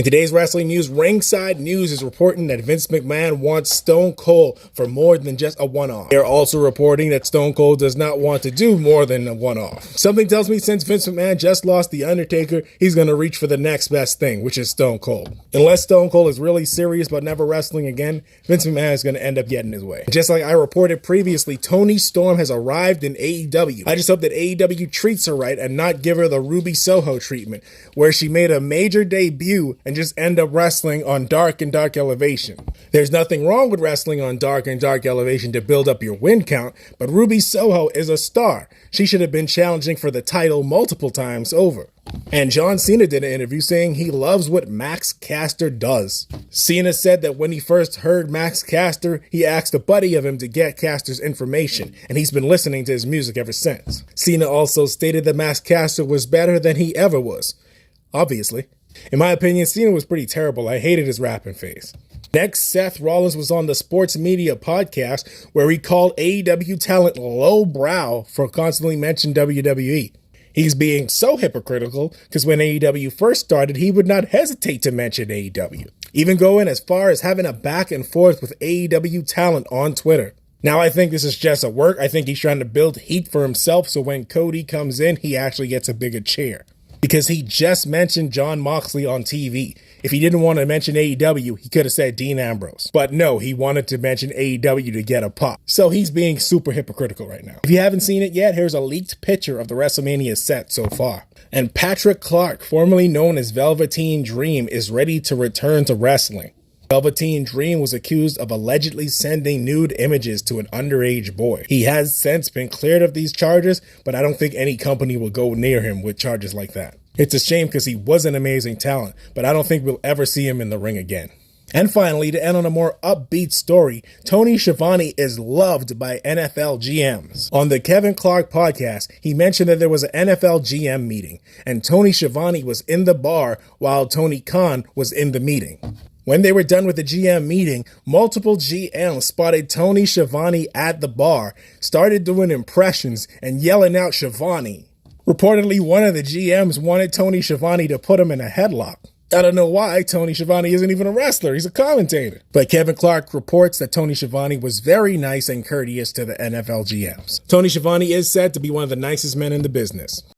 In today's wrestling news, Ringside News is reporting that Vince McMahon wants Stone Cold for more than just a one-off. They're also reporting that Stone Cold does not want to do more than a one-off. Something tells me since Vince McMahon just lost The Undertaker, he's going to reach for the next best thing, which is Stone Cold. Unless Stone Cold is really serious about never wrestling again, Vince McMahon is going to end up getting his way. Just like I reported previously, Toni Storm has arrived in AEW. I just hope that AEW treats her right and not give her the Ruby Soho treatment, where she made a major debut and just end up wrestling on Dark and Dark Elevation. There's nothing wrong with wrestling on Dark and Dark Elevation to build up your win count, but Ruby Soho is a star. She should have been challenging for the title multiple times over. And John Cena did an interview saying he loves what Max Caster does. Cena said that when he first heard Max Caster, he asked a buddy of him to get Caster's information, and he's been listening to his music ever since. Cena also stated that Max Caster was better than he ever was. Obviously. In my opinion, Cena was pretty terrible. I hated his rapping face. Next, Seth Rollins was on the Sports Media podcast where he called AEW talent lowbrow for constantly mentioning WWE. He's being so hypocritical because when AEW first started, he would not hesitate to mention AEW, even going as far as having a back and forth with AEW talent on Twitter. Now, I think this is just a work. I think he's trying to build heat for himself so when Cody comes in, he actually gets a bigger chair. Because he just mentioned Jon Moxley on TV. If he didn't want to mention AEW, he could have said Dean Ambrose. But no, he wanted to mention AEW to get a pop. So he's being super hypocritical right now. If you haven't seen it yet, here's a leaked picture of the WrestleMania set so far. And Patrick Clark, formerly known as Velveteen Dream, is ready to return to wrestling. Velveteen Dream was accused of allegedly sending nude images to an underage boy. He has since been cleared of these charges, but I don't think any company will go near him with charges like that. It's a shame because he was an amazing talent, but I don't think we'll ever see him in the ring again. And finally, to end on a more upbeat story, Tony Schiavone is loved by NFL GMs. On the Kevin Clark podcast, he mentioned that there was an NFL GM meeting, and Tony Schiavone was in the bar while Tony Khan was in the meeting. When they were done with the GM meeting, multiple GMs spotted Tony Schiavone at the bar, started doing impressions, and yelling out Schiavone. Reportedly, one of the GMs wanted Tony Schiavone to put him in a headlock. I don't know why. Tony Schiavone isn't even a wrestler. He's a commentator. But Kevin Clark reports that Tony Schiavone was very nice and courteous to the NFL GMs. Tony Schiavone is said to be one of the nicest men in the business.